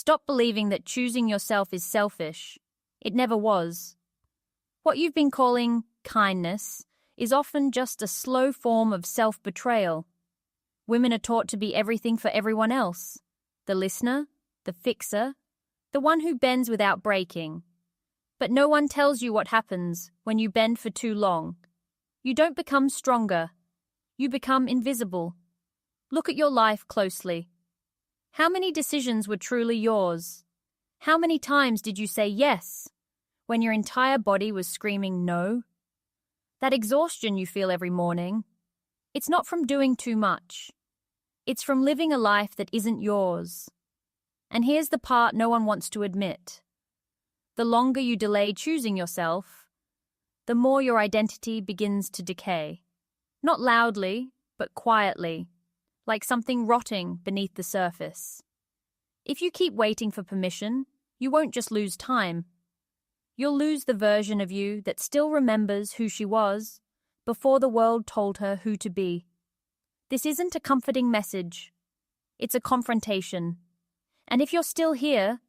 Stop believing that choosing yourself is selfish. It never was. What you've been calling kindness is often just a slow form of self-betrayal. Women are taught to be everything for everyone else. The listener, the fixer, the one who bends without breaking. But no one tells you what happens when you bend for too long. You don't become stronger. You become invisible. Look at your life closely. How many decisions were truly yours? How many times did you say yes when your entire body was screaming no? That exhaustion you feel every morning, it's not from doing too much. It's from living a life that isn't yours. And here's the part no one wants to admit. The longer you delay choosing yourself, the more your identity begins to decay. Not loudly, but quietly, like something rotting beneath the surface. If you keep waiting for permission, you won't just lose time. You'll lose the version of you that still remembers who she was before the world told her who to be. This isn't a comforting message. It's a confrontation. And if you're still here,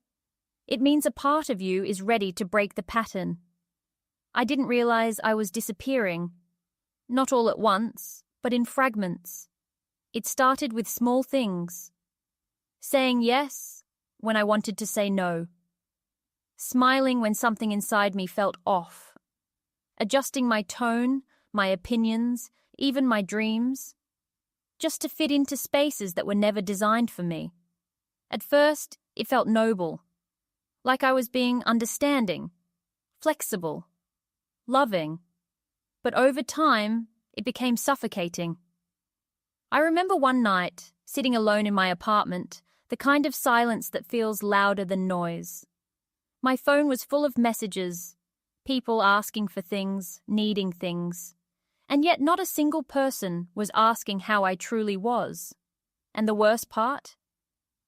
it means a part of you is ready to break the pattern. I didn't realize I was disappearing. Not all at once, but in fragments. It started with small things. Saying yes when I wanted to say no. Smiling when something inside me felt off. Adjusting my tone, my opinions, even my dreams, just to fit into spaces that were never designed for me. At first, it felt noble, like I was being understanding, flexible, loving. But over time, it became suffocating. I remember one night, sitting alone in my apartment, the kind of silence that feels louder than noise. My phone was full of messages, people asking for things, needing things, and yet not a single person was asking how I truly was. And the worst part?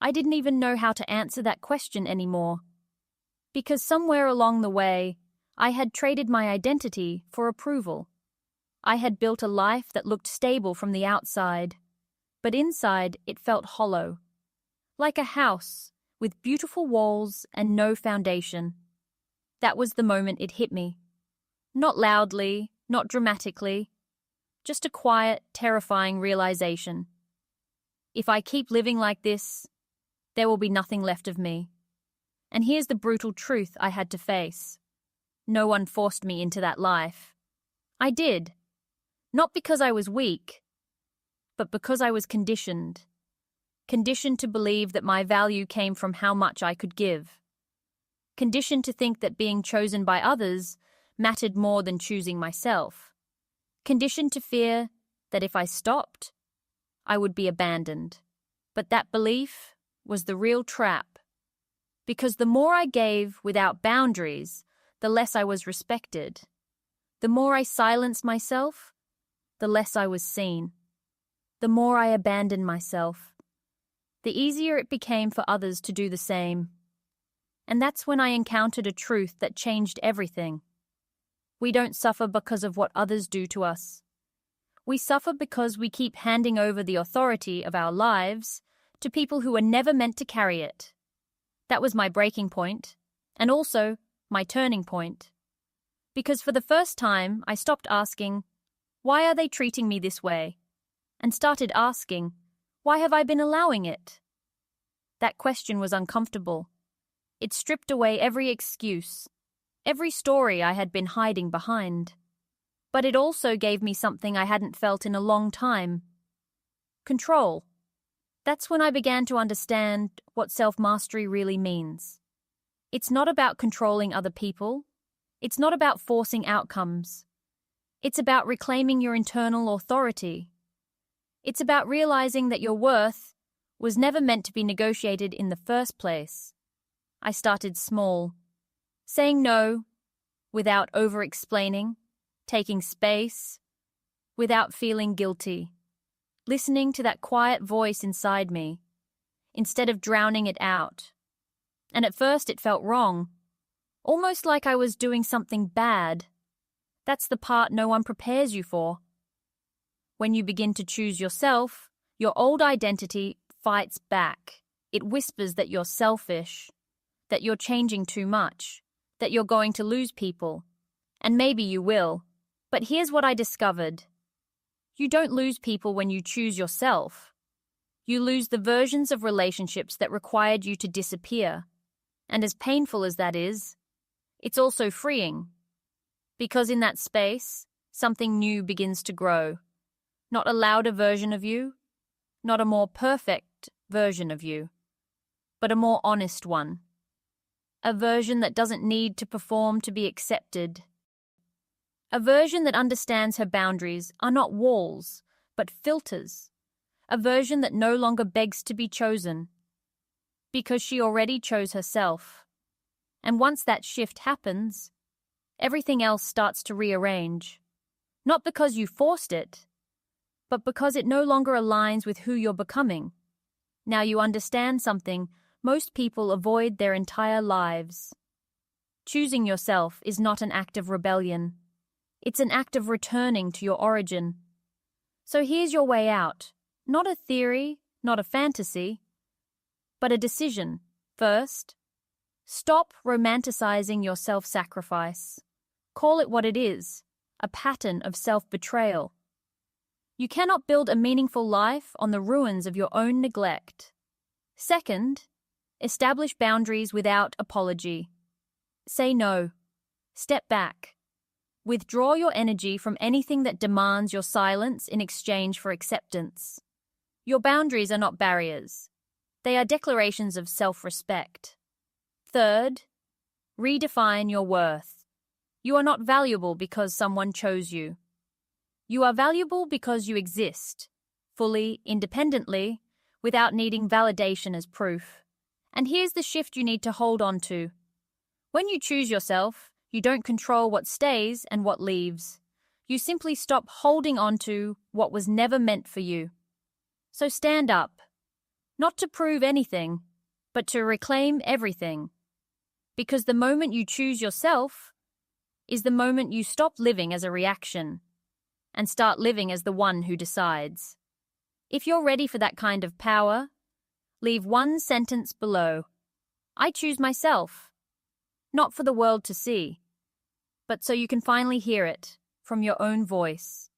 I didn't even know how to answer that question anymore. Because somewhere along the way, I had traded my identity for approval. I had built a life that looked stable from the outside, but inside it felt hollow. Like a house with beautiful walls and no foundation. That was the moment it hit me. Not loudly, not dramatically, just a quiet, terrifying realization. If I keep living like this, there will be nothing left of me. And here's the brutal truth I had to face. No one forced me into that life. I did. Not because I was weak, but because I was conditioned. Conditioned to believe that my value came from how much I could give. Conditioned to think that being chosen by others mattered more than choosing myself. Conditioned to fear that if I stopped, I would be abandoned. But that belief was the real trap. Because the more I gave without boundaries, the less I was respected. The more I silenced myself, the less I was seen. The more I abandoned myself, the easier it became for others to do the same. And that's when I encountered a truth that changed everything. We don't suffer because of what others do to us. We suffer because we keep handing over the authority of our lives to people who were never meant to carry it. That was my breaking point, and also my turning point. Because for the first time, I stopped asking, why are they treating me this way? And started asking, why have I been allowing it? That question was uncomfortable. It stripped away every excuse, every story I had been hiding behind. But it also gave me something I hadn't felt in a long time. Control. That's when I began to understand what self-mastery really means. It's not about controlling other people. It's not about forcing outcomes. It's about reclaiming your internal authority. It's about realizing that your worth was never meant to be negotiated in the first place. I started small, saying no without over-explaining, taking space without feeling guilty, listening to that quiet voice inside me instead of drowning it out. And at first it felt wrong, almost like I was doing something bad. That's the part no one prepares you for. When you begin to choose yourself, your old identity fights back. It whispers that you're selfish, that you're changing too much, that you're going to lose people. And maybe you will. But here's what I discovered. You don't lose people when you choose yourself. You lose the versions of relationships that required you to disappear. And as painful as that is, it's also freeing. Because in that space, something new begins to grow. Not a louder version of you, not a more perfect version of you, but a more honest one. A version that doesn't need to perform to be accepted. A version that understands her boundaries are not walls, but filters. A version that no longer begs to be chosen, because she already chose herself. And once that shift happens, everything else starts to rearrange. Not because you forced it, but because it no longer aligns with who you're becoming. Now you understand something most people avoid their entire lives. Choosing yourself is not an act of rebellion. It's an act of returning to your origin. So here's your way out. Not a theory, not a fantasy, but a decision. First, stop romanticizing your self-sacrifice. Call it what it is, a pattern of self-betrayal. You cannot build a meaningful life on the ruins of your own neglect. Second, establish boundaries without apology. Say no. Step back. Withdraw your energy from anything that demands your silence in exchange for acceptance. Your boundaries are not barriers. They are declarations of self-respect. Third, redefine your worth. You are not valuable because someone chose you. You are valuable because you exist, fully, independently, without needing validation as proof. And here's the shift you need to hold on to. When you choose yourself, you don't control what stays and what leaves. You simply stop holding on to what was never meant for you. So stand up, not to prove anything, but to reclaim everything. Because the moment you choose yourself is the moment you stop living as a reaction and start living as the one who decides. If you're ready for that kind of power, leave one sentence below. I choose myself, not for the world to see, but so you can finally hear it from your own voice.